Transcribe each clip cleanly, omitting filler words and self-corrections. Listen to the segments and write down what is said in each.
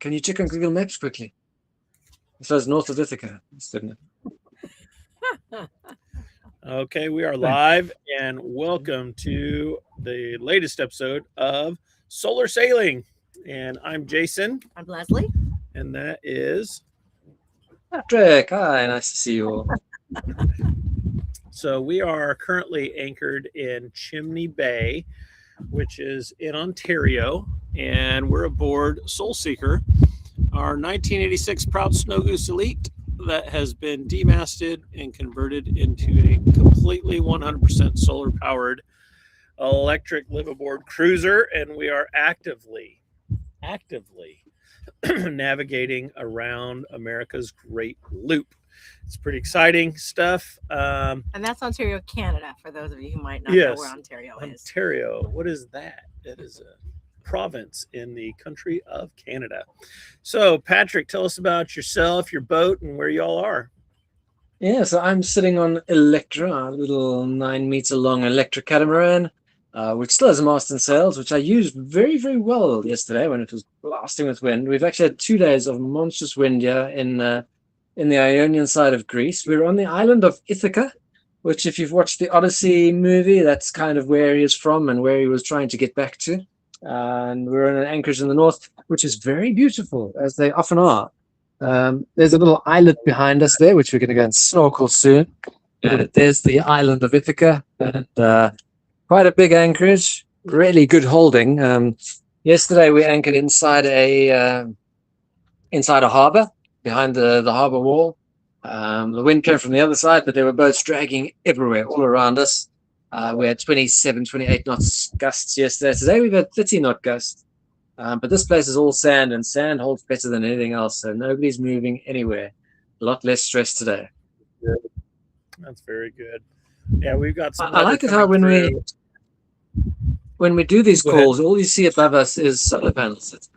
Can you check on Google Maps quickly? It says north of Ithaca, didn't it? Okay, we are live, and welcome to the latest episode of Solar Sailing. And I'm Jason. I'm Leslie. And that is Patrick. Hi, nice to see you all. So we are currently anchored in Chimney Bay, which is in Ontario, and we're aboard Sol Seeker, our 1986 Proud Snow Goose Elite that has been demasted and converted into a completely 100% solar powered electric live aboard cruiser, and we are actively navigating around America's Great Loop. It's pretty exciting stuff. And that's Ontario, Canada, for those of you who might not know where Ontario is. Ontario, what is that? It is a province in the country of Canada. So, Patrick, tell us about yourself, your boat, and where y'all are. Yeah, so I'm sitting on Electra, a little 9-meter long electric catamaran, which still has a mast and sails, which I used very, very well yesterday when it was blasting with wind. We've actually had 2 days of monstrous wind here in the Ionian side of Greece. We're on the island of Ithaca, which, if you've watched the Odyssey movie, that's kind of where he is from and where he was trying to get back to. And we're in an anchorage in the north, which is very beautiful, as they often are. There's a little islet behind us there, which we're going to go and snorkel soon. There's the island of Ithaca, and quite a big anchorage, really good holding. Yesterday we anchored inside a harbor, behind the harbor wall. The wind came from the other side, but there were boats dragging everywhere, all around us. We had 27, 28 knots gusts yesterday. Today we've had 30 knot gusts. But this place is all sand, and sand holds better than anything else, so nobody's moving anywhere. A lot less stress today. That's very good. Yeah, we've got some. I like it how when we do these calls, all you see above us is solar panels.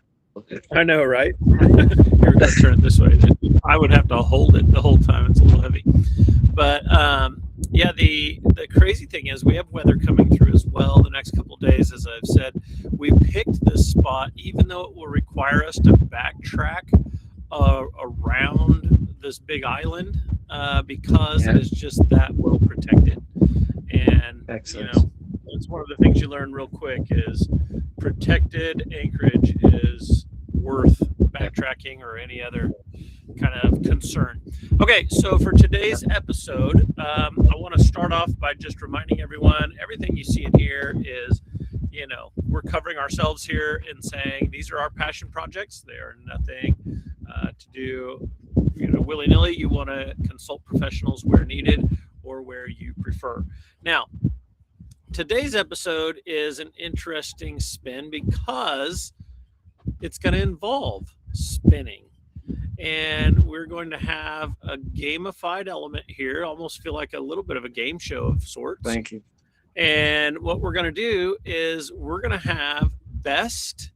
I know, right? You're going to turn it this way. I would have to hold it the whole time. It's a little heavy. But yeah, the crazy thing is we have weather coming through as well the next couple of days. As I've said, we picked this spot, even though it will require us to backtrack around this big island because it is just that well protected. And, excellent. You know, it's one of the things you learn real quick is protected anchorage is worth backtracking or any other kind of concern. Okay, so for today's episode, I want to start off by just reminding everyone everything you see in here is, you know, we're covering ourselves here and saying these are our passion projects. They are nothing to do, you know, willy-nilly. You want to consult professionals where needed or where you prefer. Now, today's episode is an interesting spin because it's going to involve spinning. And we're going to have a gamified element here. Almost feel like a little bit of a game show of sorts. Thank you. And what we're going to do is we're going to have best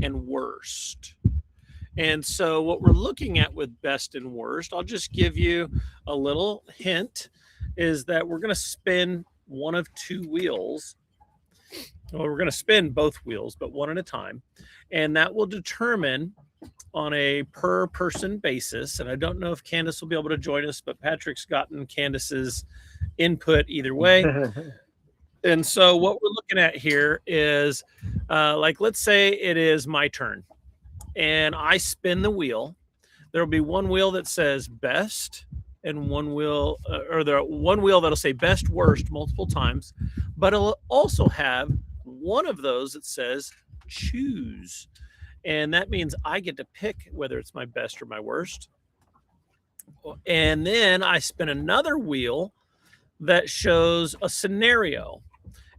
and worst. And so what we're looking at with best and worst, I'll just give you a little hint, is that we're going to spin one of two wheels. Well, we're going to spin both wheels, but one at a time. And that will determine on a per person basis. And I don't know if Candace will be able to join us, but Patrick's gotten Candace's input either way. And so what we're looking at here is like, let's say it is my turn and I spin the wheel. There'll be one wheel that says best and one wheel one wheel that'll say best, worst multiple times, but it'll also have one of those that says choose. And that means I get to pick whether it's my best or my worst. And then I spin another wheel that shows a scenario.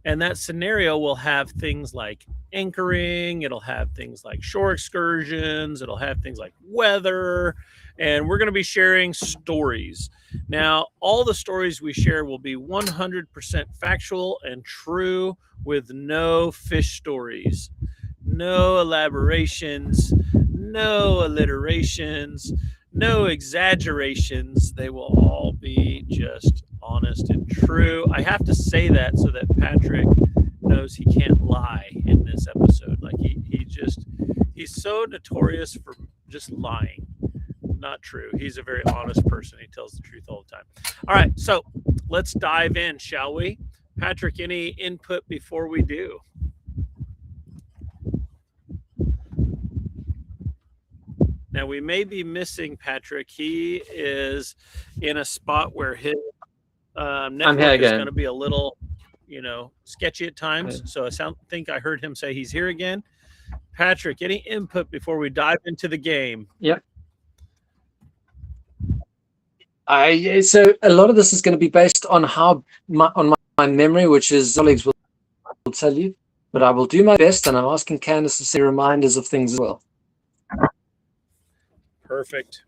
And that scenario will have things like anchoring. It'll have things like shore excursions. It'll have things like weather. And we're going to be sharing stories. Now, all the stories we share will be 100% factual and true with no fish stories. No elaborations, no alliterations, no exaggerations. They will all be just honest and true. I have to say that so that Patrick knows he can't lie in this episode. Like he's so notorious for just lying. Not true. He's a very honest person. He tells the truth all the time. All right, so let's dive in, shall we? Patrick, any input before we do? Now, we may be missing Patrick. He is in a spot where his network is going to be a little, sketchy at times. So I think I heard him say he's here again. Patrick, any input before we dive into the game? Yep. So a lot of this is going to be based on my memory, which is colleagues will tell you, but I will do my best, and I'm asking Candace to see reminders of things as well. Perfect.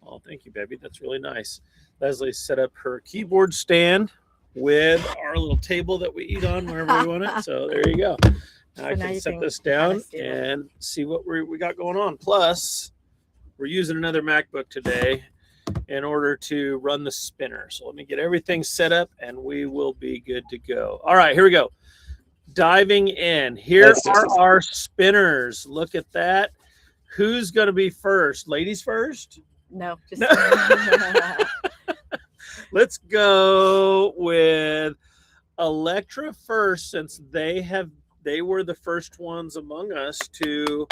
Oh, thank you, baby. That's really nice. Leslie set up her keyboard stand with our little table that we eat on wherever we want it. So there you go. Now I can set this down and see what we got going on. Plus, we're using another MacBook today in order to run the spinner. So let me get everything set up and we will be good to go. All right, here we go. Diving in. Here are our spinners. Look at that. Who's going to be first? Ladies first? No. Just Let's go with Electra first, since they were the first ones among us to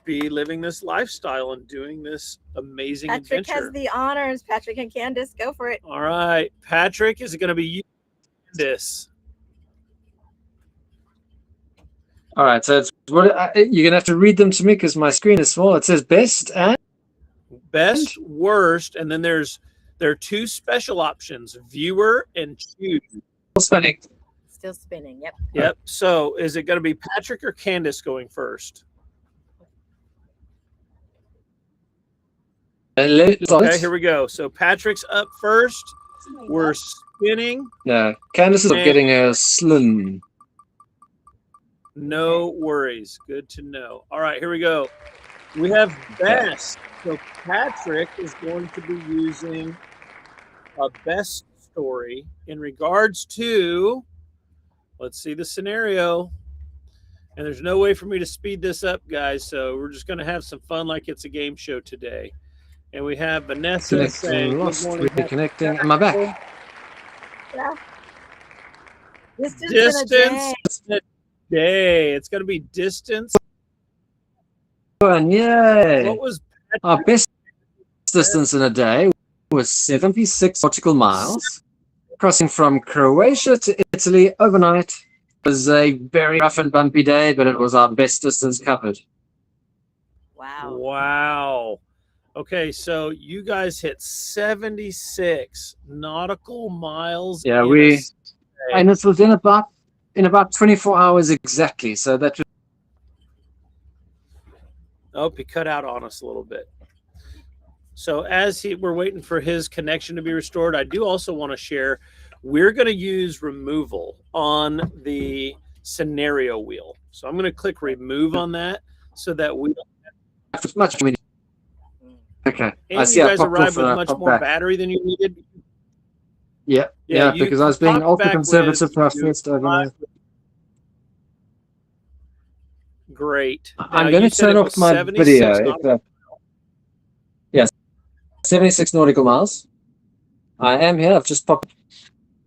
be living this lifestyle and doing this amazing adventure. Patrick has the honors. Patrick and Candace, go for it. All right. Patrick, is it going to be you, Candace? All right, so you're gonna have to read them to me because my screen is small. It says best, worst, and then there are two special options: viewer and choose. Still spinning. Yep. Yep. So, is it going to be Patrick or Candace going first? Okay, here we go. So Patrick's up first. We're spinning. No, Candace is getting a slim. No worries. Good to know. All right, here we go. We have best. So Patrick is going to be using a best story in regards to, let's see the scenario. And there's no way for me to speed this up, guys. So we're just going to have some fun like it's a game show today. And we have Vanessa saying, reconnecting. Am I back? Yeah. Distance day. It's going to be distance. And yay! What was our best distance in a day? Was 76 nautical miles, crossing from Croatia to Italy overnight. It was a very rough and bumpy day, but it was our best distance covered. Wow. Okay, so you guys hit 76 nautical miles. Yeah, and it was in about 24 hours exactly. So that. Oh, he cut out on us a little bit. So as we're waiting for his connection to be restored, I do also want to share, we're going to use removal on the scenario wheel. So I'm going to click remove on that so that we don't have much. Okay. And I see you guys arrived with much more battery than you needed. Yeah, because I was being ultra conservative for our first overnight. Great. I'm going to turn off my video. 76 nautical miles. I am here. I've just popped.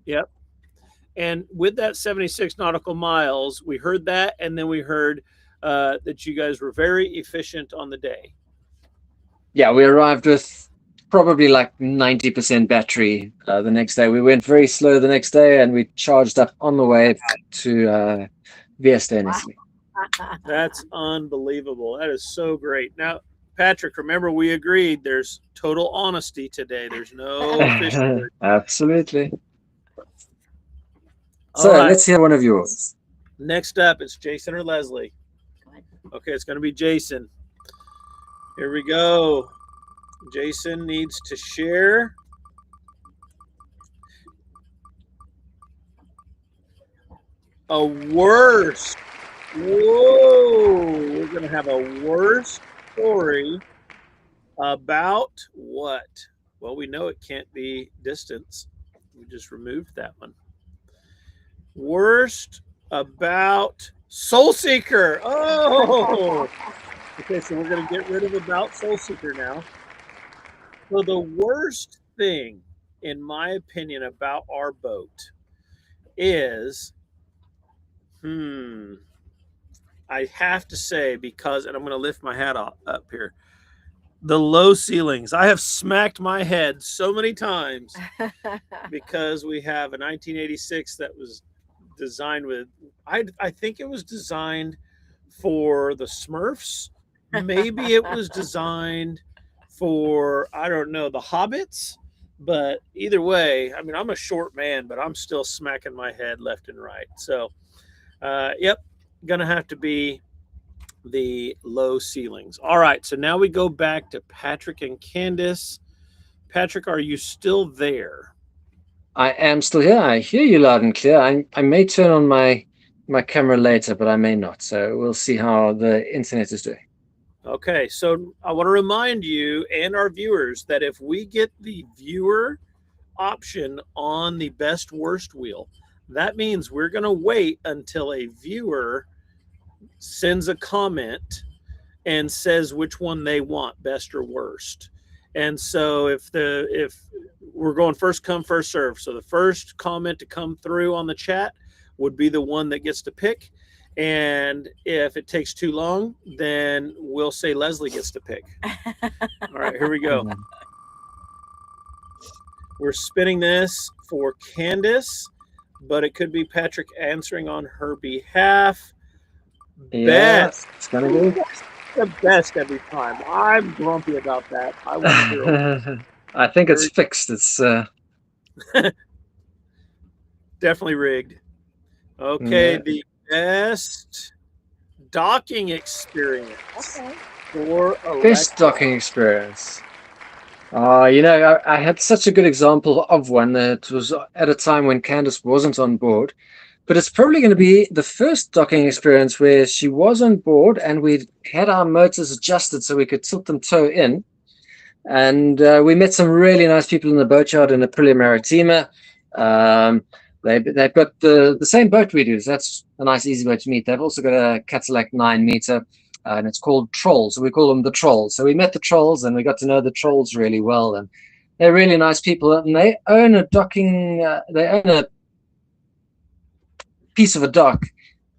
Yep. And with that 76 nautical miles, we heard that, and then we heard that you guys were very efficient on the day. Yeah, we arrived with probably like 90% battery the next day. We went very slow the next day, and we charged up on the way to Viesta in Italy. That's unbelievable. That is so great. Now, Patrick, remember we agreed there's total honesty today. There's no fish. Absolutely. So let's hear one of yours. Next up, it's Jason or Leslie. Okay, it's going to be Jason. Here we go. Jason needs to share. A worst. Whoa. We're going to have a worst story about what? Well, we know it can't be distance. We just removed that one. Worst about Soul Seeker. Oh, Okay, so we're going to get rid of About Soul Seeker now. So the worst thing, in my opinion, about our boat is, I have to say, because, and I'm going to lift my hat up here, the low ceilings. I have smacked my head so many times because we have a 1986 that was designed with, I think it was designed for the Smurfs. Maybe it was designed for, I don't know, the Hobbits. But either way, I mean, I'm a short man, but I'm still smacking my head left and right. So, yep, gonna have to be the low ceilings. All right, so now we go back to Patrick and Candace. Patrick, are you still there? I am still here. I hear you loud and clear. I may turn on my camera later, but I may not. So we'll see how the internet is doing. Okay, so I want to remind you and our viewers that if we get the viewer option on the best worst wheel, that means we're going to wait until a viewer sends a comment and says which one they want, best or worst. And so if we're going first come first serve, so the first comment to come through on the chat would be the one that gets to pick. And if it takes too long, then we'll say Leslie gets to pick. All right, here we go. We're spinning this for Candace, but it could be Patrick answering on her behalf. Yeah, Best. it's gonna be The best every time. I'm grumpy about that. I wonder. I think it's fixed. It's definitely rigged. Okay, the best docking experience for best docking experience. I had such a good example of one that was at a time when Candace wasn't on board. But it's probably going to be the first docking experience where she was on board and we had our motors adjusted so we could tilt them toe in. And we met some really nice people in the boatyard in Aprilia Maritima. They've got the same boat we do. So that's a nice, easy boat to meet. They've also got a Cadillac 9-meter, and it's called Trolls. So we call them the Trolls. So we met the Trolls and we got to know the Trolls really well. And they're really nice people. And they own a piece of a dock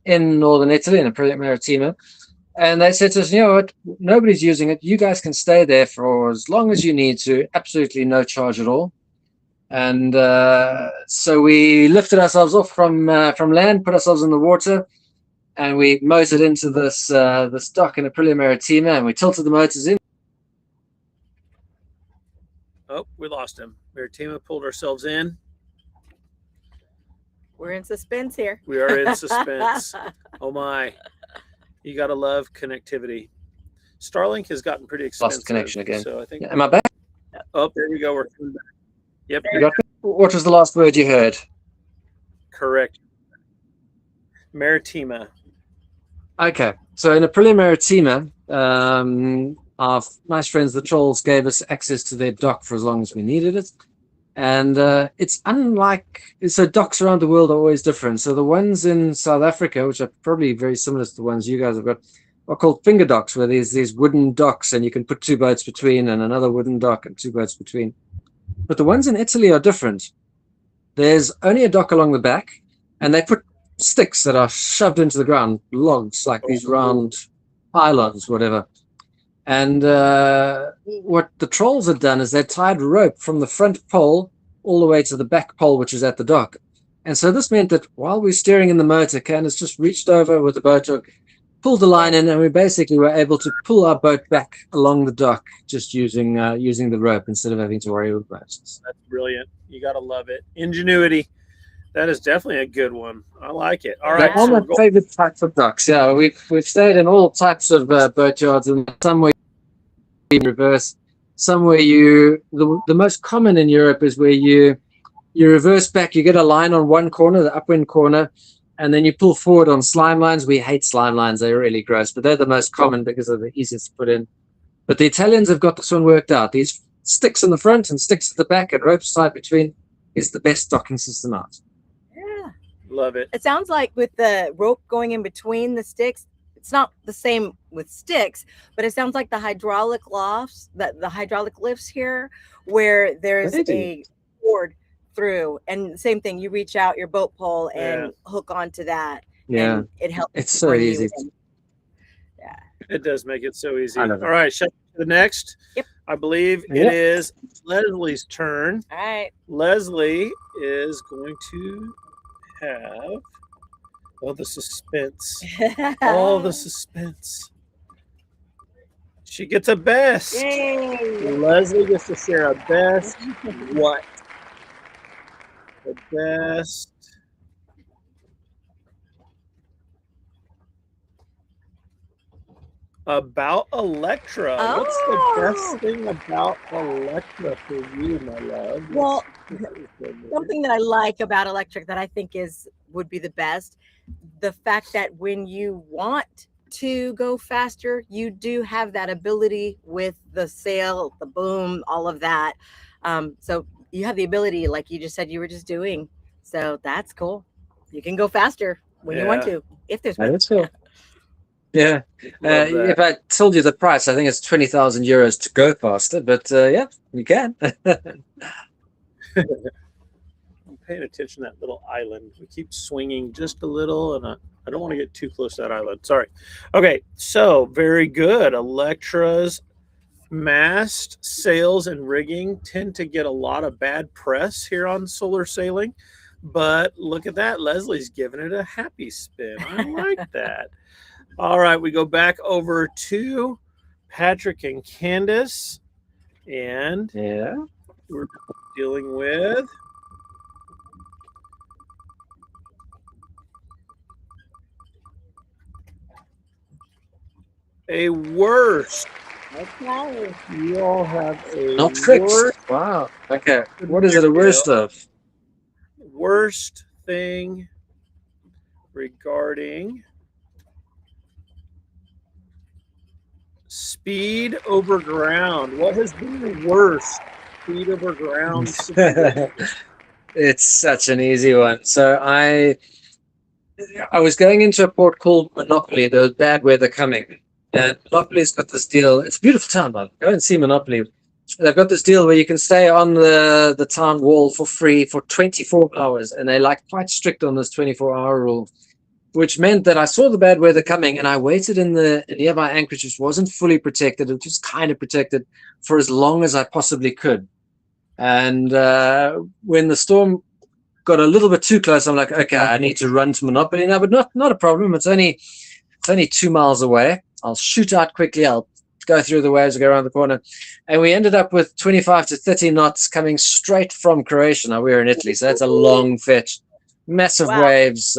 in northern Italy, in Aprilia Maritima. And they said to us, you know what, nobody's using it. You guys can stay there for as long as you need to, absolutely no charge at all. And so we lifted ourselves off from land, put ourselves in the water, and we motored into this dock in Aprilia Maritima, and we tilted the motors in. Oh, we lost him. Maritima pulled ourselves in. We're in suspense here. We are in suspense. Oh my. You gotta love connectivity. Starlink has gotten pretty expensive. Lost connection again. So I think. Am I back? Oh, there you go. We're coming back. Yep. What was the last word you heard? Correct. Maritima. Okay, so in Aprilia Maritima, our nice friends the Trolls gave us access to their dock for as long as we needed it. And it's unlike, so docks around the world are always different. So the ones in South Africa, which are probably very similar to the ones you guys have got, are called finger docks, where there's these wooden docks and you can put two boats between, and another wooden dock and two boats between. But the ones in Italy are different. There's only a dock along the back, and they put sticks that are shoved into the ground, logs, like these round pylons, whatever. And what the Trolls had done is they tied rope from the front pole all the way to the back pole, which is at the dock. And so this meant that while we're steering in the motor, Candace just reached over with the boat hook, pulled the line in, and we basically were able to pull our boat back along the dock just using the rope instead of having to worry with ropes. That's brilliant. You got to love it. Ingenuity. That is definitely a good one. I like it. All right. All my favorite types of docks. Yeah, we've stayed in all types of boatyards, and some where you reverse, some where the most common in Europe is where you reverse back. You get a line on one corner, the upwind corner, and then you pull forward on slime lines. We hate slime lines; they're really gross, but they're the most common because they're the easiest to put in. But the Italians have got this one worked out. These sticks in the front and sticks at the back and ropes tied between is the best docking system out. Yeah. Love it. It sounds like with the rope going in between the sticks, it's not the same with sticks, but it sounds like the hydraulic lofts, the hydraulic lifts here, where there's Really? a cord through, and same thing. You reach out your boat pole Yeah. and hook onto that, Yeah. and it helps It's so bring you easy. in. Yeah. It does make it so easy. I All love it. right, shall we to the next? Yep. I believe it Yep. is Leslie's turn. All right. Leslie is going to have the suspense. All the suspense. She gets a best. Yay. Leslie gets to share a best. What? The best. About Electra. What's the best thing about Electra for you, my love? Well, something that I like about electric that I think would be the best, the fact that when you want to go faster, you do have that ability with the sail, the boom, all of that. So you have the ability, like you just said, you were just doing. So that's cool. You can go faster when you want to, if there's That wind. is cool. Yeah. Love that. If I told you the price, I think it's 20,000 euros to go faster, but yeah, you can. I'm paying attention to that little island. We keep swinging just a little, and I don't want to get too close to that island. Sorry. Okay, so very good. Electra's mast, sails, and rigging tend to get a lot of bad press here on solar sailing, but look at that. Leslie's giving it a happy spin. I like that. All right, we go back over to Patrick and Candace, and Yeah. we're dealing with a worst. Okay. You all have a Not fixed. worst, Wow. Okay. What is it a worst of? worst thing regarding speed over ground. What has been the worst speed over ground situation? It's such an easy one. So I was going into a port called Monopoly. There was bad weather coming, and Monopoly's got this deal. It's a beautiful town, by the way. Go and see Monopoly. They've got this deal where you can stay on the town wall for free for 24 hours, and they're like quite strict on this 24-hour rule, which meant that I saw the bad weather coming, and I waited in the nearby anchorage, which wasn't fully protected. It was kind of protected for as long as I possibly could. And when the storm got a little bit too close, I'm like, okay, I need to run to Monopoly now, but not a problem. It's only 2 miles away. I'll shoot out quickly. I'll go through the waves, go around the corner. And we ended up with 25 to 30 knots coming straight from Croatia. Now we're in Italy, so that's a long fetch, massive waves,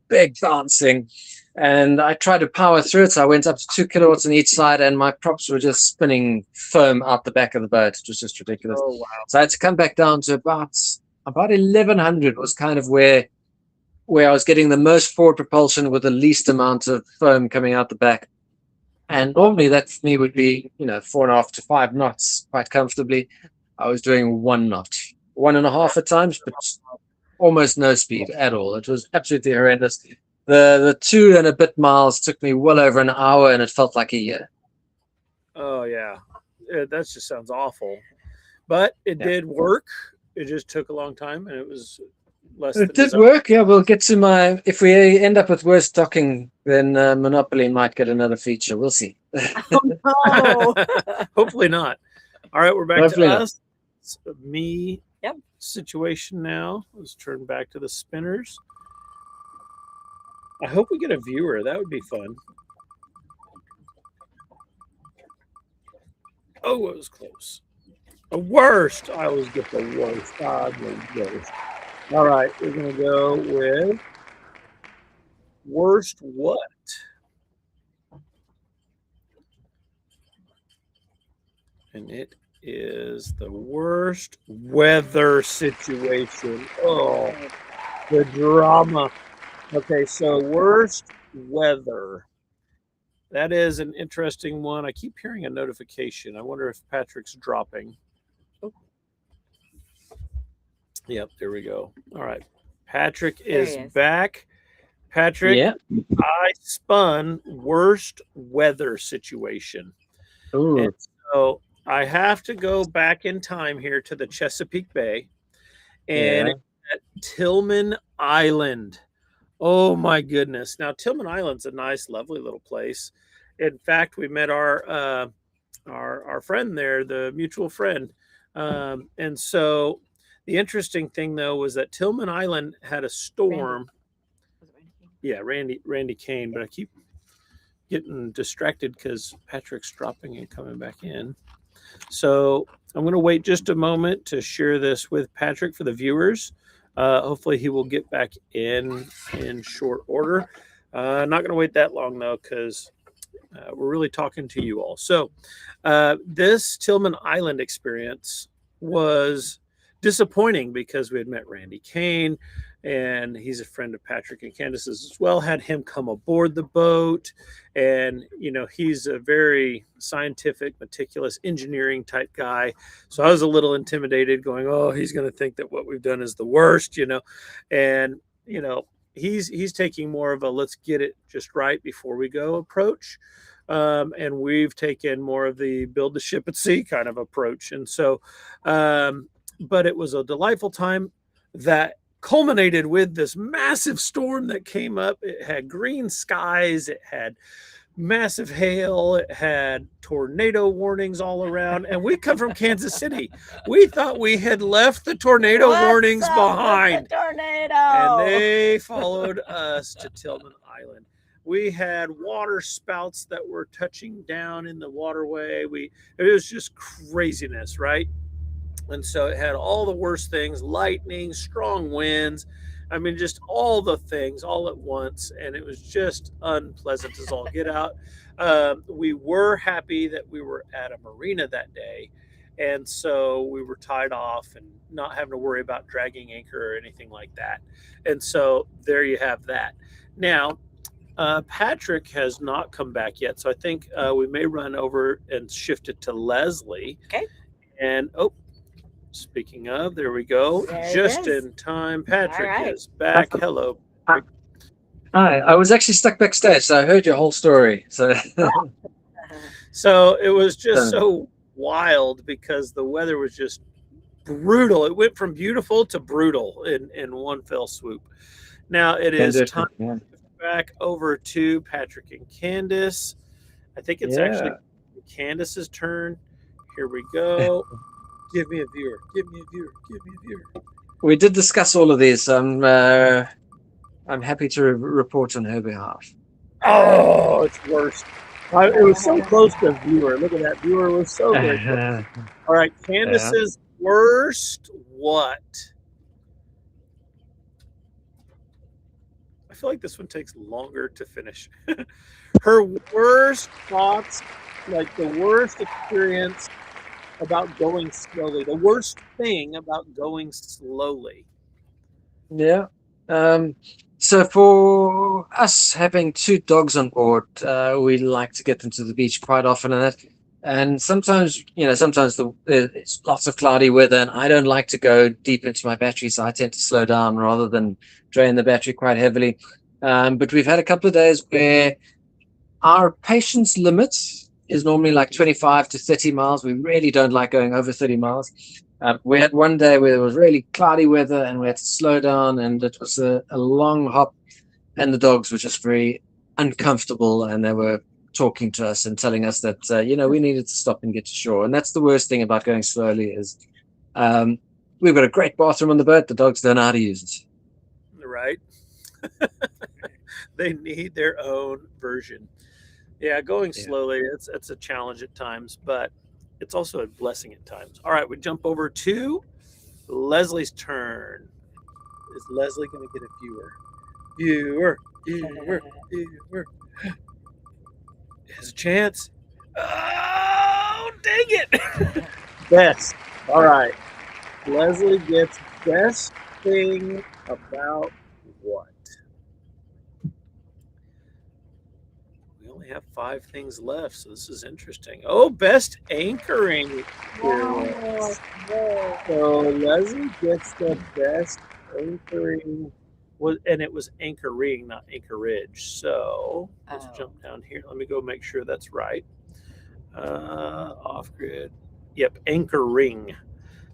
big bouncing. And I tried to power through it. So I went up to 2 kilowatts on each side, and my props were just spinning foam out the back of the boat. It was just ridiculous. Oh, wow. So I had to come back down to about 1100 was kind of where I was getting the most forward propulsion with the least amount of foam coming out the back. And normally that for me would be, 4.5 to 5 knots quite comfortably. I was doing 1 knot, 1.5 at times, but almost no speed at all. It was absolutely horrendous. The 2 and a bit miles took me well over an hour, and it felt like a year. Oh, yeah. That just sounds awful. But it did work. It just took a long time, and it was less. It did work. Yeah, we'll get to if we end up with worse docking, then Monopoly might get another feature. We'll see. Oh, no. Hopefully not. All right, we're back Hopefully to not. us. It's a me situation now. Let's turn back to the spinners. I hope we get a viewer. That would be fun. Oh, it was close. The worst. I always get the worst. The worst. All right, we're going to go with worst what? And it is the worst weather situation. Oh, the drama. Okay, so worst weather. That is an interesting one. I keep hearing a notification. I wonder if Patrick's dropping. Oh. Yep, there we go. All right. Patrick is back. Patrick, Yeah. I spun worst weather situation. And Ooh. so I have to go back in time here to the Chesapeake Bay and Yeah. it's at Tillman Island. Oh my goodness. Now Tillman Island's a nice, lovely little place. In fact, we met our friend there, the mutual friend. And so the interesting thing though was that Tillman Island had a Randy. storm. Was it Randy? Yeah, Randy Kane, but I keep getting distracted because Patrick's dropping and coming back in. So I'm going to wait just a moment to share this with Patrick for the viewers. Hopefully he will get back in short order. Not going to wait that long though, because we're really talking to you all. So this Tillman Island experience was disappointing because we had met Randy Kane, and he's a friend of Patrick and Candace's as well. Had him come aboard the boat, and he's a very scientific, meticulous engineering type guy. So I was a little intimidated, going, "Oh, he's going to think that what we've done is the worst," and he's taking more of a let's get it just right before we go approach. And we've taken more of the build the ship at sea kind of approach. And so, but it was a delightful time that culminated with this massive storm that came up. It had green skies, it had massive hail, it had tornado warnings all around. And we come from Kansas City. We thought we had left the tornado warnings behind. Tornado. And they followed us to Tillman Island. We had water spouts that were touching down in the waterway. It was just craziness, right? And so it had all the worst things: lightning, strong winds. I mean, just all the things all at once. And it was just unpleasant as all get out. We were happy that we were at a marina that day. And so we were tied off and not having to worry about dragging anchor or anything like that. And so there you have that. Now, Patrick has not come back yet. So I think we may run over and shift it to Leslie. Okay. And, speaking of, there we go. There Just in time. Patrick right. is back. Hello. Hi. I was actually stuck backstage, so I heard your whole story. So, So it was just so wild because the weather was just brutal. It went from beautiful to brutal in one fell swoop. Now it is time to back over to Patrick and Candace. I think it's actually Candace's turn. Here we go. Give me a viewer. Give me a viewer. Give me a viewer. We did discuss all of these. I'm happy to report on her behalf. Oh, it's worse. It was so close to viewer. Look at that. Viewer was so good. All right. Candace's worst what? I feel like this one takes longer to finish. Her worst thoughts, like the worst experience about going slowly, the worst thing about going slowly. Yeah. So for us having two dogs on board, we like to get them to the beach quite often, and sometimes it's lots of cloudy weather, and I don't like to go deep into my battery, so I tend to slow down rather than drain the battery quite heavily. But we've had a couple of days where our patience limit is normally like 25 to 30 miles. We really don't like going over 30 miles. We had one day where it was really cloudy weather and we had to slow down, and it was a long hop, and the dogs were just very uncomfortable, and they were talking to us and telling us that we needed to stop and get to shore. And that's the worst thing about going slowly is we've got a great bathroom on the boat. The dogs don't know how to use it. Right. They need their own version. Yeah, going slowly, it's a challenge at times, but it's also a blessing at times. All right, we jump over to Leslie's turn. Is Leslie going to get a viewer? Viewer. There's a chance. Oh, dang it. Best. All right. Leslie gets best thing about what? We only have 5 things left, so this is interesting. Oh, best anchoring. So Leslie gets the best anchoring and it was anchoring, not anchorage. So let's Oh. jump down here. Let me go make sure that's right. Off grid. Yep, anchoring.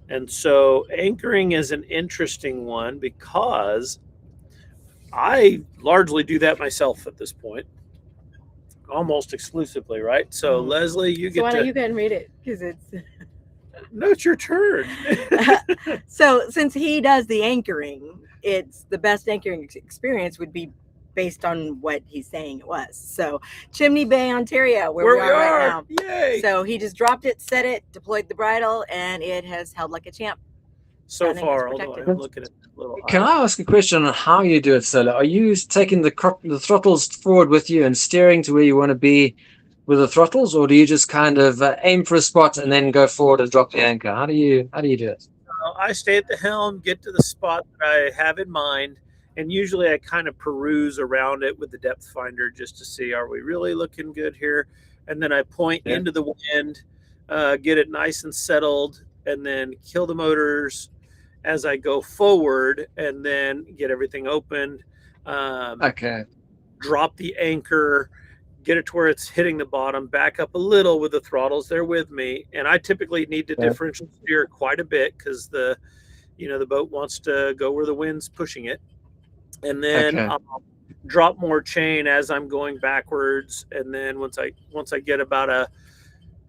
And so anchoring is an interesting one because I largely do that myself at this point, almost exclusively, right? So Mhm. Leslie, you So get why don't to. you go ahead and read it? Because it's No, it's your turn. so since he does the anchoring, it's the best anchoring experience would be based on what he's saying it was. So Chimney Bay, Ontario, where we are right now. Yay! So he just dropped it, set it, deployed the bridle, and it has held like a champ. So Stunning, far, it's although protected. I'm looking at that little Can eye. I ask a question on how you do it, Solo? Are you taking the throttles forward with you and steering to where you want to be with the throttles, or do you just kind of aim for a spot and then go forward and drop the anchor? How do you do it? I stay at the helm, get to the spot that I have in mind, and usually I kind of peruse around it with the depth finder just to see, are we really looking good here? And then I point Yeah. into the wind, get it nice and settled, and then kill the motors as I go forward, and then get everything opened. Okay. Drop the anchor, get it to where it's hitting the bottom, back up a little with the throttles there with me. And I typically need to Yeah. differential steer quite a bit because the boat wants to go where the wind's pushing it. And then Okay. I'll drop more chain as I'm going backwards. And then once I get about a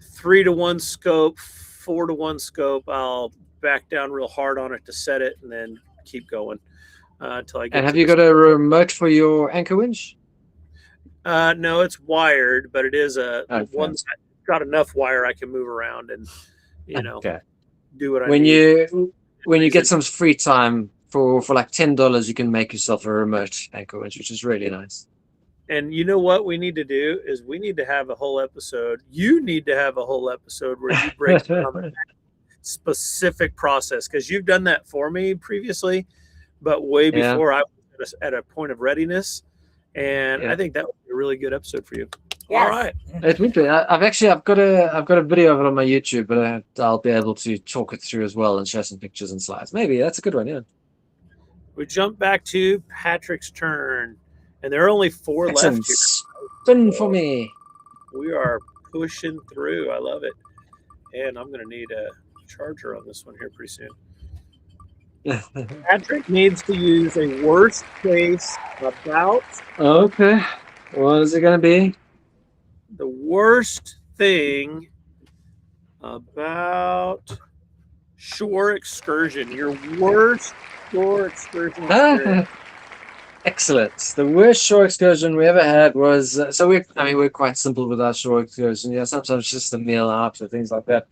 3-to-1 scope, 4-to-1 scope, I'll back down real hard on it to set it and then keep going until I get And have to you got a remote for your anchor winch? No, it's wired, but it is a Okay. one that's got enough wire I can move around and Okay. do what I When need. you get some free time for like $10, you can make yourself a remote anchor winch, which is really nice. And you know what we need to do is we need to have a whole episode. You need to have a whole episode where you break down that specific process because you've done that for me previously, but way Yeah. before I was at a point of readiness. And Yeah. I think that would be a really good episode for you. Yes. All right. It would be. I've got a video of it on my YouTube, but I'll be able to talk it through as well and show some pictures and slides. Maybe that's a good one. Yeah. We jump back to Patrick's turn, and there are only 4 Excellent. left here. Spin for me. We are pushing through. I love it. And I'm going to need a charger on this one here pretty soon. Patrick needs to use a worst case about. Okay. What is it going to be? The worst thing about shore excursion. Your worst shore excursion experience. Excellent. The worst shore excursion we ever had was we're quite simple with our shore excursion. Yeah, sometimes just a meal out or things like that.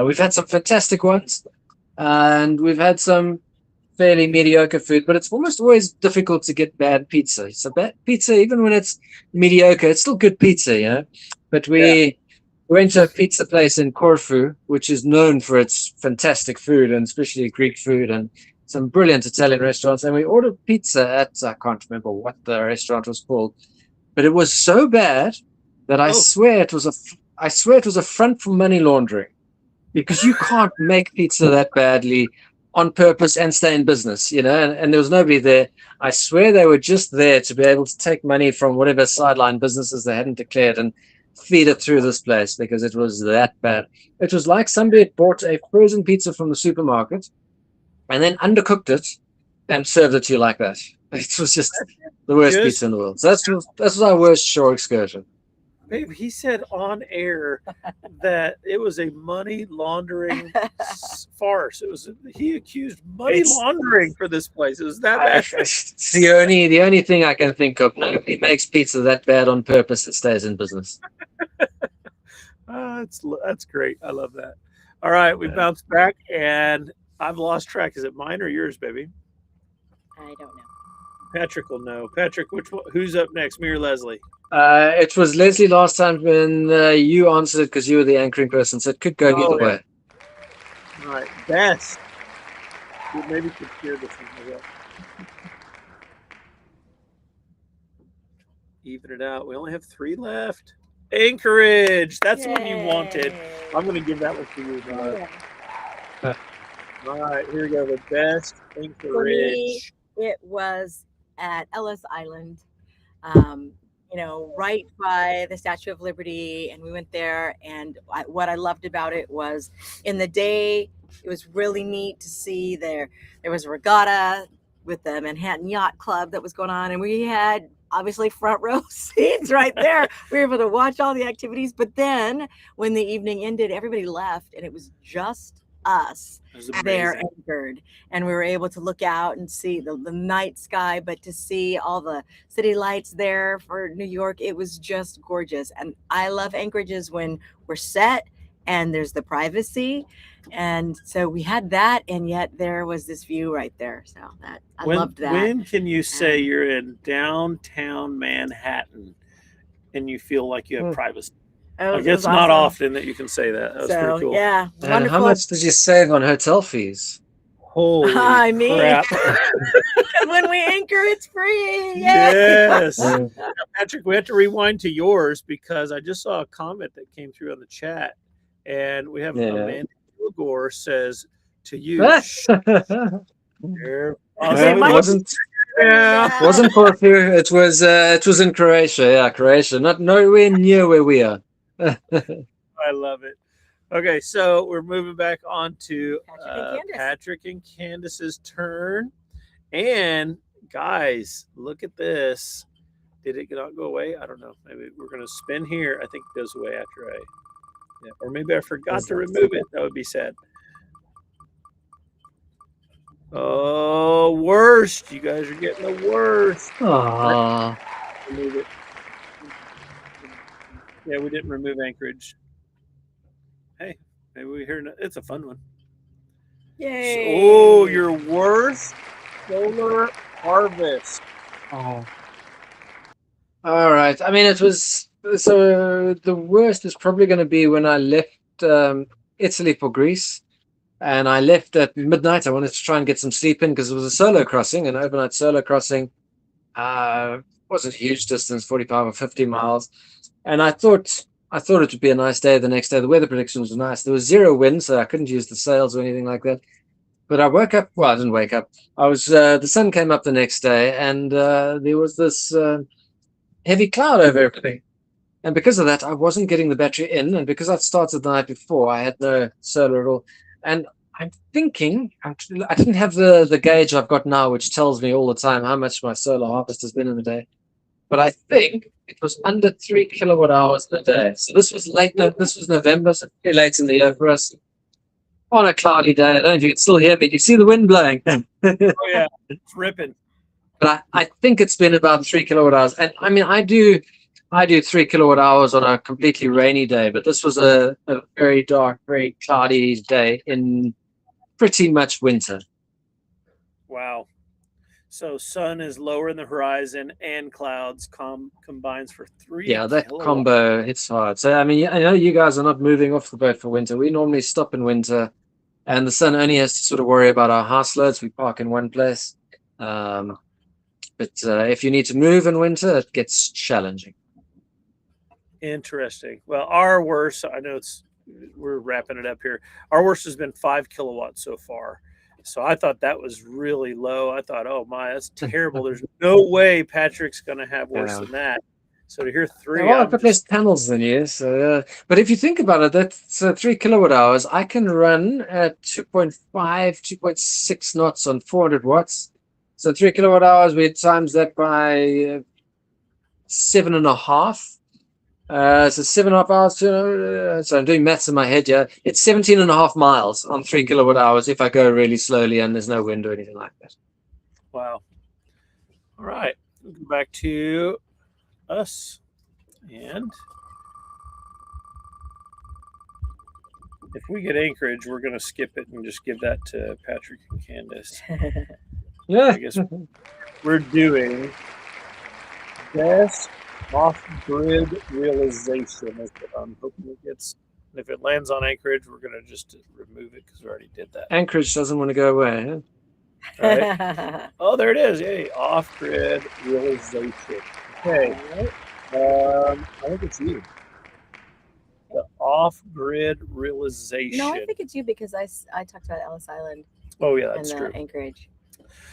We've had some fantastic ones, and we've had some fairly mediocre food, but it's almost always difficult to get bad pizza. So bad pizza, even when it's mediocre, it's still good pizza, you know. But we went to a pizza place in Corfu, which is known for its fantastic food, and especially Greek food, and some brilliant Italian restaurants. And we ordered pizza at, I can't remember what the restaurant was called, but it was so bad that I swear it was a front for money laundering, because you can't make pizza that badly on purpose and stay in business, you know, and there was nobody there. I swear they were just there to be able to take money from whatever sideline businesses they hadn't declared and feed it through this place because it was that bad. It was like somebody had bought a frozen pizza from the supermarket and then undercooked it and served it to you like that. It was just the worst pizza in the world. So that's our worst shore excursion. Babe, he said on air that it was a money laundering farce. He accused money laundering for this place. It was that bad. It's the only thing I can think of. Nobody makes pizza that bad on purpose that stays in business. That's great. I love that. All right, we bounced back, and I've lost track. Is it mine or yours, baby? I don't know. Patrick will know. Patrick, who's up next, me or Leslie? It was Leslie last time when you answered it because you were the anchoring person, so it could go either way. All right, best. We maybe could share this one as well. Even it out. We only have 3 left. Anchorage. That's the one you wanted. I'm going to give that one to you, Bob. All right, here we go. The best anchorage. It was at Ellis Island, um, right by the Statue of Liberty. And we went there. And what I loved about it was in the day, it was really neat to see there was a regatta with the Manhattan Yacht Club that was going on. And we had obviously front row seats right there. We were able to watch all the activities. But then when the evening ended, everybody left and it was just us there anchored, and we were able to look out and see the night sky, but to see all the city lights there for New York, it was just gorgeous. And I love anchorages when we're set and there's the privacy. And so we had that, and yet there was this view right there. So that I loved that. When can you say you're in downtown Manhattan and you feel like you have privacy? Like, it's not often that you can say that. That was pretty cool. Yeah, and how much did you save on hotel fees? Holy crap. When we anchor, it's free. Yay. Yes. Now, Patrick, we have to rewind to yours because I just saw a comment that came through on the chat. And we have Amanda Kilgore says to you, wasn't Corfu. It was in Croatia. Yeah, Croatia. Not nowhere near where we are. I love it. Okay, so we're moving back on to Patrick and Candace's turn. And guys, look at this. Did it not go away? I don't know. Maybe we're going to spin here. I think it goes away after or maybe I forgot to remove it. That would be sad. Oh, worst. You guys are getting the worst. Aww. Remove it. Yeah, we didn't remove Anchorage. Hey, maybe we hear it's a fun one. Yay! Your worst solar harvest. Oh. All right. I mean, it was so the worst is probably going to be when I left Italy for Greece, and I left at midnight. I wanted to try and get some sleep in because it was a solo crossing, an overnight solo crossing. Wasn't a huge distance, 45 or 50 miles, and I thought it would be a nice day the next day. The weather prediction was nice. There was zero wind, so I couldn't use the sails or anything like that. But I woke up. Well, I didn't wake up. I was. The sun came up the next day, and there was this heavy cloud over everything. And because of that, I wasn't getting the battery in. And because I'd started the night before, I had no solar at all. And I'm thinking, I didn't have the gauge I've got now, which tells me all the time how much my solar harvest has been in a day. But I think it was under 3 kilowatt hours in a day. So this was this was November, so pretty late in the year for us. On a cloudy day, I don't know if you can still hear me. Do you see the wind blowing? Oh, yeah, it's ripping. But I think it's been about 3 kilowatt hours. And I mean, I do 3 kilowatt hours on a completely rainy day, but this was a very dark, very cloudy day in pretty much winter. Wow. So sun is lower in the horizon and clouds combines for 3 Yeah, that combo hits hard. So, I mean, I know you guys are not moving off the boat for winter. We normally stop in winter, and the sun only has to sort of worry about our house loads. We park in one place. But if you need to move in winter, it gets challenging. Interesting. Well, our worst, I know we're wrapping it up here. Our worst has been 5 kilowatts so far. So I thought that was really low. I thought, oh my, that's terrible. There's no way Patrick's going to have worse than that. So to hear 3, well, I've got less panels than you. So, but if you think about it, that's 3 kilowatt hours. I can run at 2.5, 2.6 knots on 400 watts. So 3 kilowatt hours, we times that by 7.5. So 7.5 hours. So I'm doing maths in my head. Yeah, it's 17.5 miles on 3 kilowatt hours if I go really slowly and there's no wind or anything like that. Wow. All right, we'll go back to us, and if we get Anchorage, we're going to skip it and just give that to Patrick and Candace. Yeah, I guess we're doing best off-grid realization is what I'm hoping it gets. And if it lands on Anchorage, we're going to just remove it because we already did that. Anchorage doesn't want to go away. Huh? Right. Oh, there it is. Yay. Off-grid realization. Okay. I think it's you. The off-grid realization. No, I think it's you because I talked about Ellis Island. Oh, yeah, that's true. Anchorage.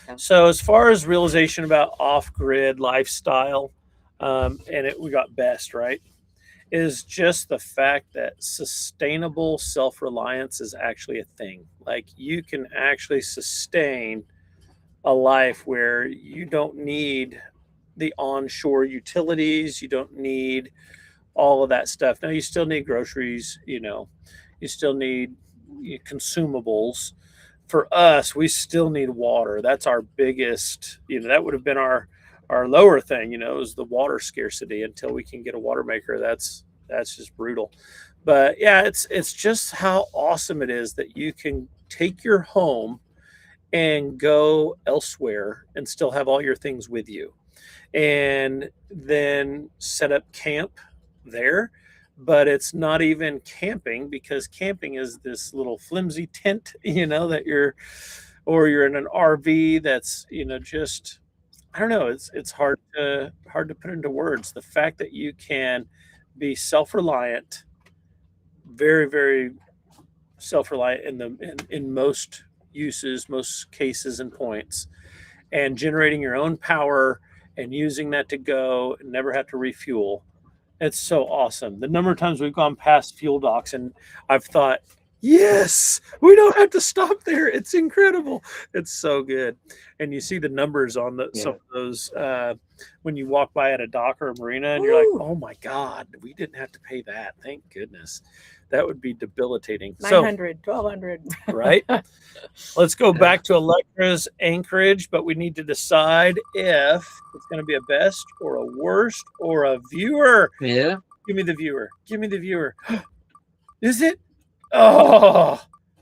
Yeah. So as far as realization about off-grid lifestyle, we got best, right? Is just the fact that sustainable self-reliance is actually a thing. Like you can actually sustain a life where you don't need the onshore utilities, you don't need all of that stuff. Now you still need groceries, you still need consumables. For us, we still need water. That's our biggest, that would have been our lower thing, is the water scarcity until we can get a water maker. That's just brutal. But yeah, it's just how awesome it is that you can take your home and go elsewhere and still have all your things with you and then set up camp there. But it's not even camping because camping is this little flimsy tent, that you're in an RV that's, just, I don't know, it's hard to put into words. The fact that you can be self-reliant, very, very self-reliant in most uses, most cases and points, and generating your own power and using that to go and never have to refuel. It's so awesome. The number of times we've gone past fuel docks and I've thought, yes, we don't have to stop there. It's incredible. It's so good. And you see the numbers on some of those when you walk by at a dock or a marina and you're like, oh my God, we didn't have to pay that. Thank goodness. That would be debilitating. 900, 1200. Right? Let's go back to Electra's anchorage, but we need to decide if it's going to be a best or a worst or a viewer. Yeah. Give me the viewer. Give me the viewer. Is it? Oh,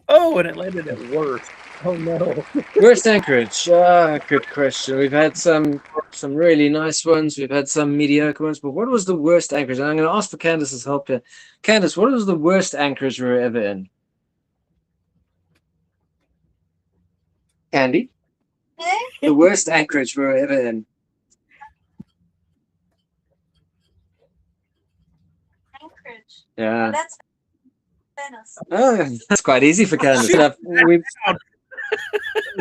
and it landed at worst. Oh no. Worst anchorage? Good question. We've had some really nice ones. We've had some mediocre ones. But what was the worst anchorage? And I'm going to ask for Candace's help here. Candace, what was the worst anchorage we were ever in? Candy? The worst anchorage we were ever in. Anchorage. Yeah. That's Venice. Oh, that's quite easy for Candace.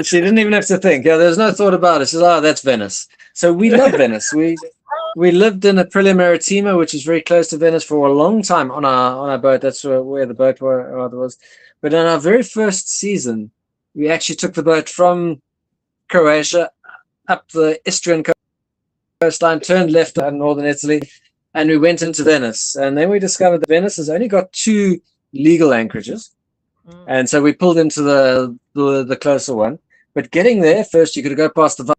She didn't even have to think. Yeah, there's no thought about it. She's like, oh, that's Venice. So we love Venice. We lived in Aprilia Maritima, which is very close to Venice, for a long time on our boat. That's where the boat was. But in our very first season, we actually took the boat from Croatia up the Istrian coastline, turned left in northern Italy, and we went into Venice. And then we discovered that Venice has only got 2 legal anchorages. And so we pulled into the closer one. But getting there, first you got to go past the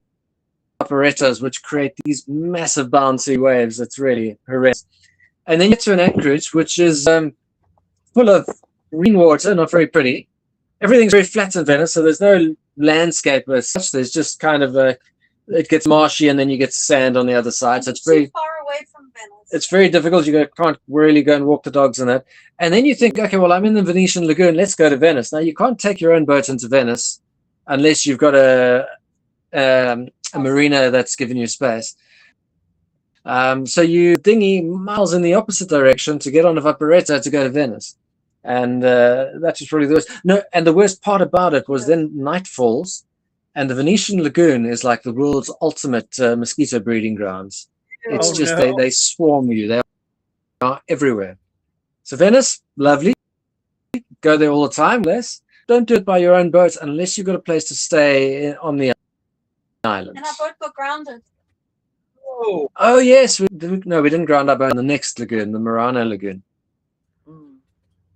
vaporettas, which create these massive bouncy waves. It's really horrendous. And then you get to an anchorage, which is full of green water, not very pretty. Everything's very flat in Venice, so there's no landscape as such. There's just kind of it gets marshy, and then you get sand on the other side. So it's very far away from Venice. It's very difficult. You can't really go and walk the dogs in that. And then you think, okay, well, I'm in the Venetian Lagoon. Let's go to Venice. Now, you can't take your own boat into Venice unless you've got a marina that's given you space. So you dinghy miles in the opposite direction to get on a vaporetta to go to Venice. And that was probably the worst. No, and the worst part about it was then night falls, and the Venetian Lagoon is like the world's ultimate mosquito breeding grounds. It's they swarm you. They are everywhere. So Venice, lovely. Go there all the time. Don't do it by your own boat unless you've got a place to stay on the island. And our boat got grounded. Oh yes. We didn't ground our boat in the next lagoon, the Murano Lagoon.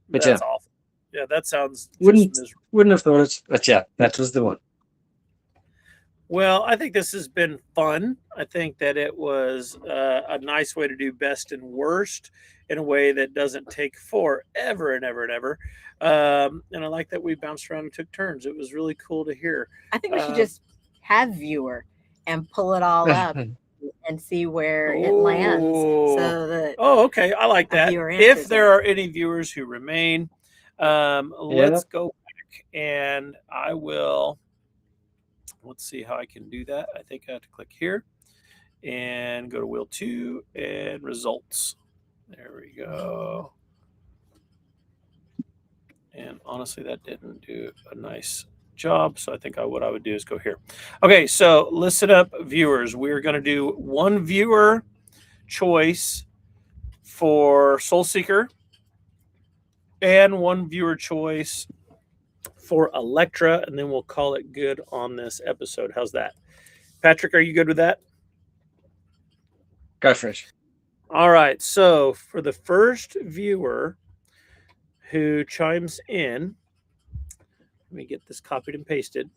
But that's awful. Yeah, that sounds wouldn't have thought it. But yeah, that was the one. Well, I think this has been fun. I think that it was a nice way to do best and worst in a way that doesn't take forever and ever and ever. And I like that we bounced around and took turns. It was really cool to hear. I think we should just have viewer and pull it all up and see where it lands. So that okay. I like that. If there are any viewers who remain, let's go back and I will. Let's see how I can do that. I think I have to click here and go to wheel 2 and results. There we go. And honestly, that didn't do a nice job. So I think what I would do is go here. Okay, so listen up, viewers. We're going to do one viewer choice for Soul Seeker and one viewer choice for Electra, and then we'll call it good on this episode. How's that? Patrick, are you good with that? Go for it. All right, so for the first viewer who chimes in, let me get this copied and pasted,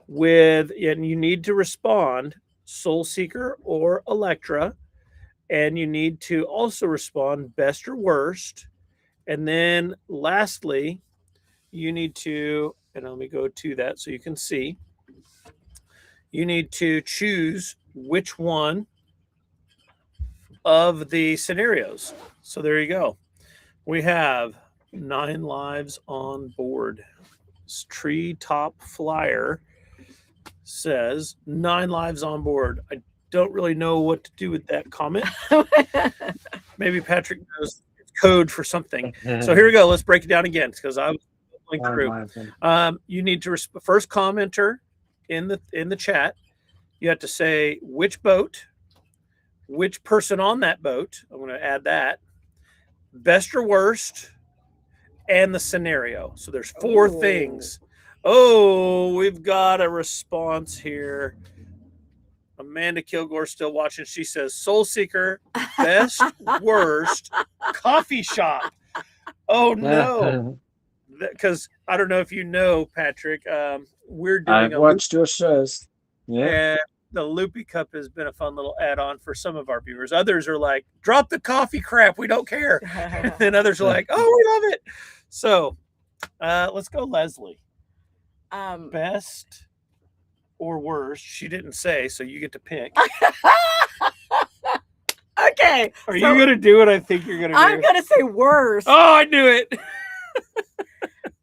and you need to respond Soul Seeker or Electra, and you need to also respond best or worst. And then lastly, you need to, and let me go to that so you can see, you need to choose which one of the scenarios. So there you go. We have 9 lives on board. This Tree Top Flyer says 9 lives on board. I don't really know what to do with that comment. Maybe Patrick knows code for something. So here we go. Let's break it down again because I was going through. You need to first commenter in the chat. You have to say which boat, which person on that boat. I'm going to add that. Best or worst, and the scenario. So there's 4 things. Oh, we've got a response here. Amanda Kilgore's still watching. She says, Soul Seeker, best, worst, coffee shop. Oh, no. Because I don't know if you know, Patrick, we're doing I've watched your shows. Yeah. And the Loopy Cup has been a fun little add-on for some of our viewers. Others are like, drop the coffee crap. We don't care. And then others are like, oh, we love it. So let's go, Leslie. Best or worst? She didn't say, so you get to pick. Okay. Are you going to do what I think you're going to do? I'm going to say worst. Oh, I knew it.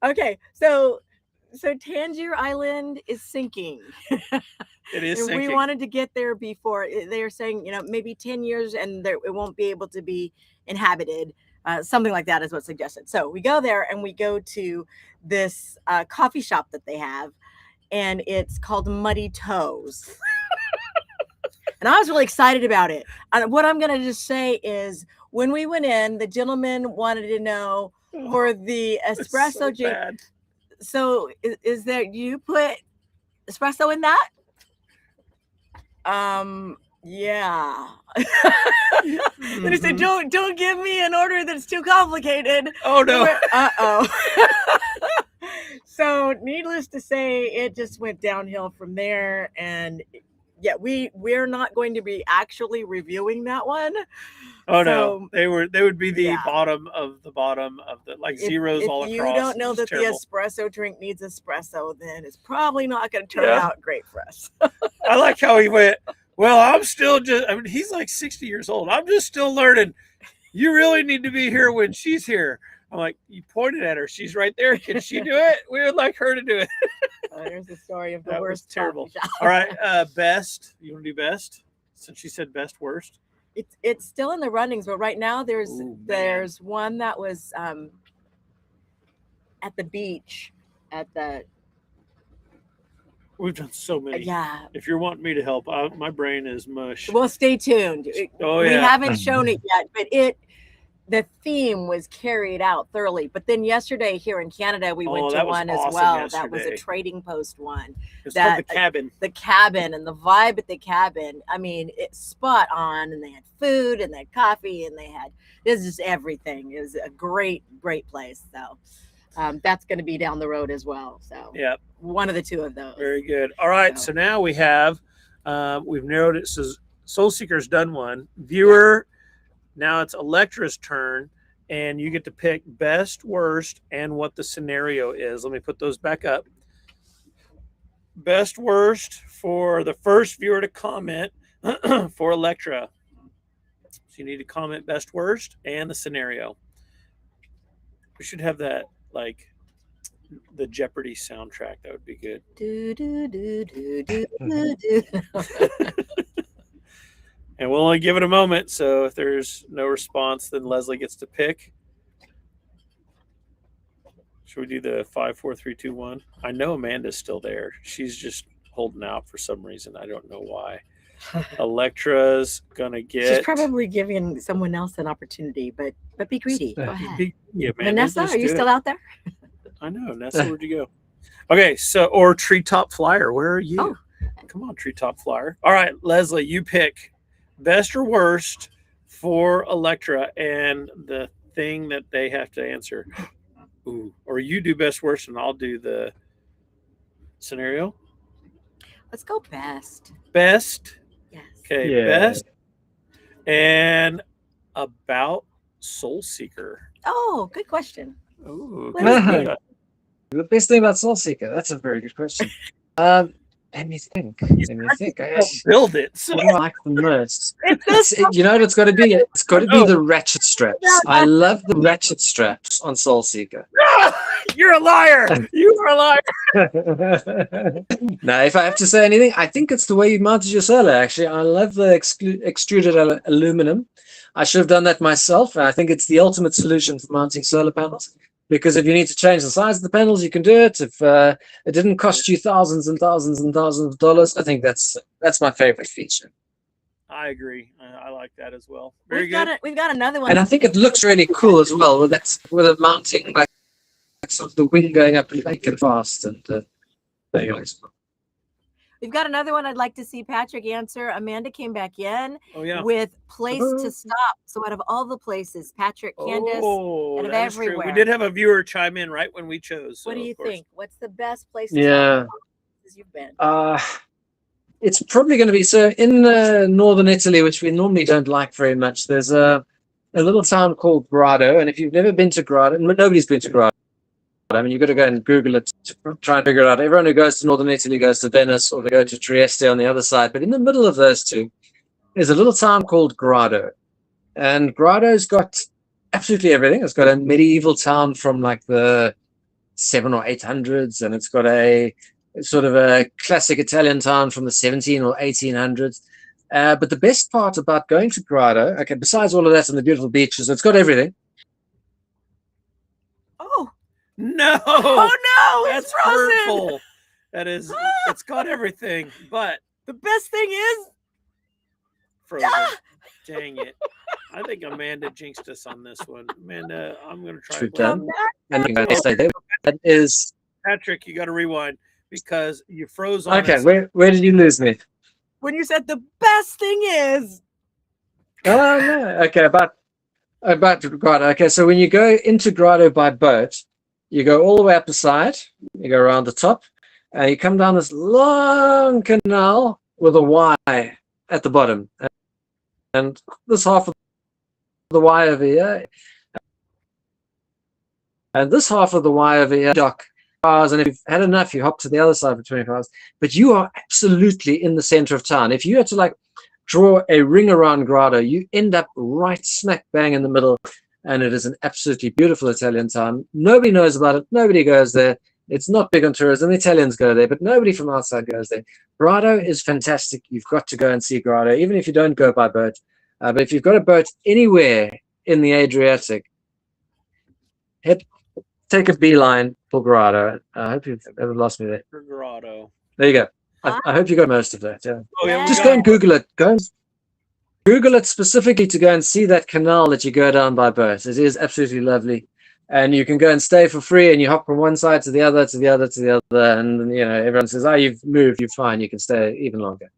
Okay. So Tangier Island is sinking. It is and sinking. We wanted to get there before. They're saying, maybe 10 years and it won't be able to be inhabited. Something like that is what's suggested. So we go there and we go to this coffee shop that they have, and it's called Muddy Toes. And I was really excited about it. And what I'm going to just say is when we went in, the gentleman wanted to know for the espresso drink. So is there, you put espresso in that? Yeah. Then he said, don't give me an order that's too complicated. Oh no. Uh-oh. So needless to say, it just went downhill from there. And yeah, we're not going to be actually reviewing that one. Oh no, they would be the bottom of the like zeros all across. If you don't know that the espresso drink needs espresso, then it's probably not going to turn out great for us. I like how he went, well, I'm still he's like 60 years old. I'm just still learning. You really need to be here when she's here. I'm like, you pointed at her. She's right there. Can she do it? We would like her to do it. There's the story of the that worst. Was terrible. All right, best. You want to do best? Since she said best, worst. It's still in the runnings, but right now there's one that was at the beach at the. We've done so many. Yeah. If you're wanting me to help, my brain is mush. Well, stay tuned. Oh yeah. We haven't shown it yet, but the theme was carried out thoroughly. But then yesterday here in Canada, we went to one as well. Yesterday. That was a trading post one. It's called the cabin. The cabin and the vibe at the cabin. I mean, it's spot on. And they had food and they had coffee and this is everything. It was a great, great place. So that's going to be down the road as well. So yeah, one of the 2 of those. Very good. All right. So now we have, we've narrowed it. So Soul Seeker's done one. Viewer. Yeah. Now it's Electra's turn, and you get to pick best, worst, and what the scenario is. Let me put those back up. Best, worst for the first viewer to comment for Electra. So you need to comment best, worst, and the scenario. We should have that, like, the Jeopardy soundtrack. That would be good. Do, do, do, do, do, do, do. And we'll only give it a moment, so if there's no response, then Leslie gets to pick. Should we do the 5, 4, 3, 2, 1? I know Amanda's still there. She's just holding out for some reason. I don't know why. Electra's gonna get. She's probably giving someone else an opportunity, but be greedy. Go ahead. Yeah, Vanessa, are you still out there? I know, Nessa. Where'd you go? Okay, so or Treetop Flyer. Where are you? Oh. Come on, Treetop Flyer. All right, Leslie, you pick best or worst for Electra and the thing that they have to answer. Ooh, or you do best worst and I'll do the scenario. Let's go best. Best. Yes. Okay, Yeah. best. And about Soul Seeker. Oh, good question. Ooh, What is good. it? The best thing about Soul Seeker? That's a very good question. Let me think. Build it. So What do I like the most? You know what it's got to be? It's got to be the ratchet straps. I love the ratchet straps on Soul Seeker. you're a liar. You are a liar. Now, if I have to say anything, I think it's the way you mounted your solar, actually. I love the extruded aluminum. I should have done that myself. I think it's the ultimate solution for mounting solar panels. Because if you need to change the size of the panels, you can do it. If it didn't cost you thousands and thousands and thousands of dollars, I think that's my favorite feature. I agree. I like that as well. Very We've got another one. And I think it looks really cool as well with a mounting like sort of the wing going up and making fast. And there you go. We've got another one I'd like to see Patrick answer. Amanda came back in with place to stop. So out of all the places, Patrick, Candace, out of everywhere. We did have a viewer chime in right when we chose. So what do you think? What's the best place to stop you've been? It's probably going to be so in northern Italy, which we normally don't like very much. There's a little town called Grado, and if you've never been to Grado, nobody's been to Grado. I mean, you've got to go and Google it to try and figure it out. Everyone who goes to northern Italy goes to Venice, or they go to Trieste on the other side. But in the middle of those two is a little town called Grado. And Grado's got absolutely everything. It's got a medieval town from like the 700s or 800s, and it's got a sort of a classic Italian town from the 1700s or 1800s. But the best part about going to Grado, okay, besides all of that and the beautiful beaches, it's got everything. Oh. No. Oh no, that's frozen. hurtful. That is, it's got everything, but the best thing is frozen. Dang it. I think Amanda jinxed us on this one. Amanda, I'm going to try again. That is Patrick, you got to rewind because you froze on okay, us. where did you lose me? When you said the best thing is. Oh no. Okay, about Grado. Okay, so when you go into Grado by boat, you go all the way up the side, you go around the top, and you come down this long canal with a Y at the bottom. And this half of the Y over here, and this half of the Y over here, dock cars, and if you've had enough, you hop to the other side for 24 hours. But you are absolutely in the center of town. If you had to like draw a ring around Grado, you end up right smack bang in the middle. And it is an absolutely beautiful Italian town. Nobody knows about it. Nobody goes there. It's not big on tourism. The Italians go there, but nobody from outside goes there. Grado is fantastic. You've got to go and see Grado, even if you don't go by boat. But if you've got a boat anywhere in the Adriatic, take a beeline for Grado. I hope you've ever lost me there. For Grado. There you go. I hope you got most of that. Yeah. Oh, yeah, just go and Google it. Google it specifically to go and see that canal that you go down by boat. It is absolutely lovely. And you can go and stay for free, and you hop from one side to the other, to the other, to the other. And, you know, everyone says, oh, you've moved, you're fine. You can stay even longer.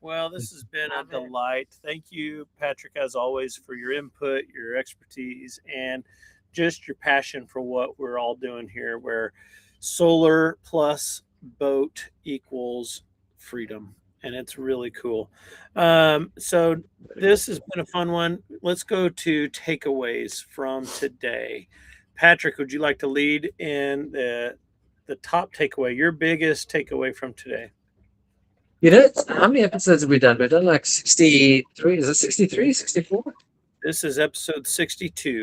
Well, this has been a delight. Thank you, Patrick, as always, for your input, your expertise, and just your passion for what we're all doing here, where solar plus boat equals freedom. And it's really cool. So this has been a fun one. Let's go to takeaways from today. Patrick, would you like to lead in the top takeaway, your biggest takeaway from today? You know, how many episodes have we done? We've done like 63. Is it 63, 64? This is episode 62.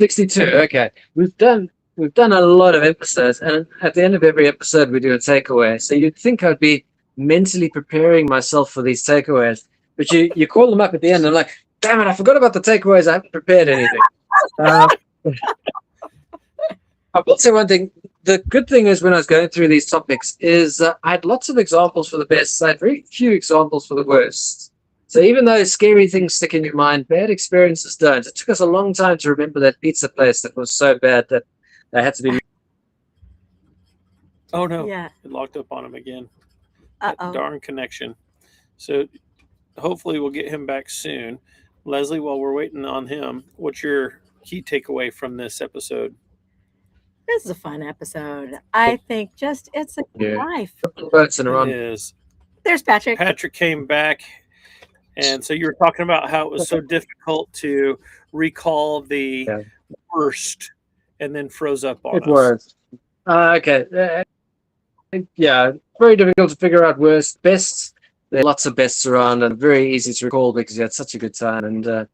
62. Okay. We've done a lot of episodes, and at the end of every episode we do a takeaway. So you'd think I'd be mentally preparing myself for these takeaways, but you call them up at the end and I'm like, damn it, I forgot about the takeaways. I haven't prepared anything. I will say one thing. The good thing is when I was going through these topics is I had lots of examples for the best. I had very few examples for the worst. So even though scary things stick in your mind, bad experiences don't. It took us a long time to remember that pizza place that was so bad that they had to be. Oh no, Yeah. it locked up on him again. Uh That oh. darn connection. So hopefully we'll get him back soon. Leslie, while we're waiting on him, what's your key takeaway from this episode? This is a fun episode. I think just it's a good Yeah. life. Boats in a It run. is. There's Patrick. Patrick came back, and so you were talking about how it was so difficult to recall the Yeah. worst, and then froze up on It us. was. Okay. Yeah, very difficult to figure out worst. Best, there are lots of bests around and very easy to recall because you had such a good time. And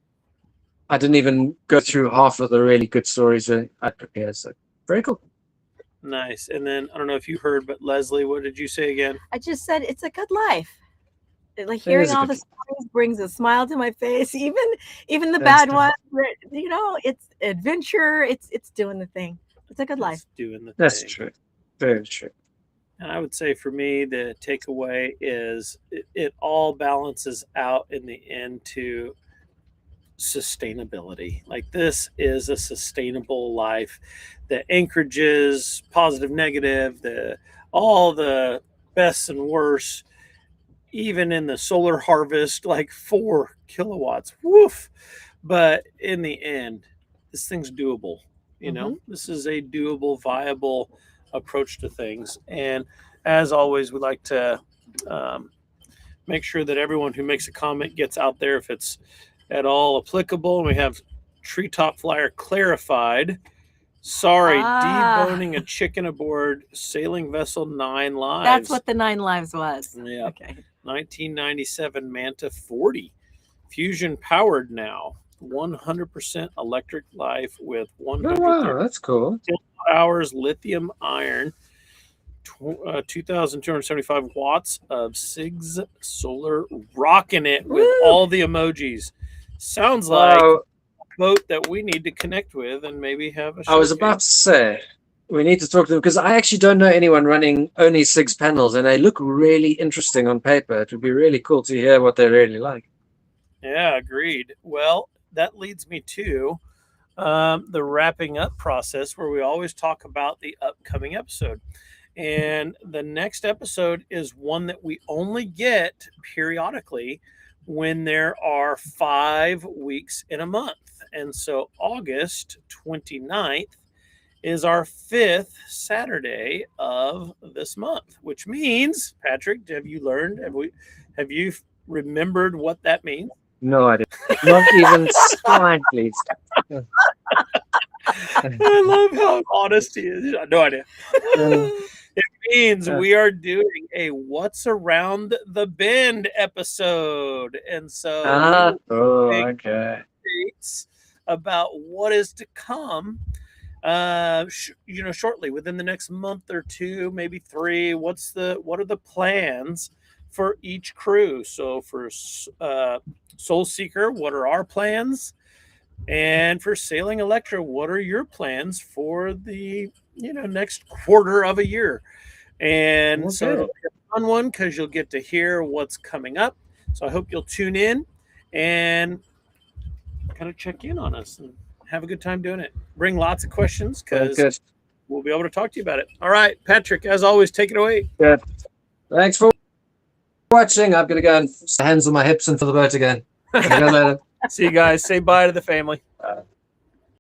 I didn't even go through half of the really good stories that I prepared. So very cool. Nice. And then I don't know if you heard, but Leslie, what did you say again? I just said it's a good life. Like It hearing is a all good the stories brings a smile to my face. Even the That's bad ones, you know, it's adventure. It's doing the thing. It's a good life. It's doing the That's thing. true. Very true. And I would say for me, the takeaway is it all balances out in the end to sustainability. Like this is a sustainable life. The anchorages, positive, negative, all the best and worst, even in the solar harvest, like 4 kilowatts. Woof. But in the end, this thing's doable. You know, this is a doable, viable approach to things. And as always, we like to make sure that everyone who makes a comment gets out there if it's at all applicable. And we have Treetop Flyer clarified. Sorry, deboning a chicken aboard sailing vessel 9 Lives. That's what the 9 Lives was. Yeah. Okay. 1997 Manta 40. Fusion powered now. 100% electric life with Oh, 130 wow, that's cool. hours lithium iron, 2,275 watts of SIGS solar, rocking it with Woo! all the emojis. Sounds like Wow, a boat that we need to connect with and maybe have a I was showcase. about to say we need to talk to them because I actually don't know anyone running only SIGS panels, and they look really interesting on paper. It would be really cool to hear what they're really like. Yeah, agreed. Well, that leads me to the wrapping up process where we always talk about the upcoming episode. And the next episode is one that we only get periodically when there are 5 weeks in a month. And so August 29th is our 5th Saturday of this month, which means, Patrick, have you remembered what that means? No idea. Not even slightly. I love how honest he is. No idea. It means we are doing a What's Around the Bend episode. And so Okay. updates about what is to come shortly within the next month or 2, maybe 3. What are the plans for each crew? So for Soul Seeker, what are our plans? And for Sailing Electra, what are your plans for the next quarter of a year? And so it'll be a fun one because you'll get to hear what's coming up. So I hope you'll tune in and kind of check in on us and have a good time doing it. Bring lots of questions because we'll be able to talk to you about it. All right, Patrick, as always, take it away. Good. Thanks for watching. I'm going to go and hands on my hips and for the boat again. See you later. See you guys. Say bye to the family.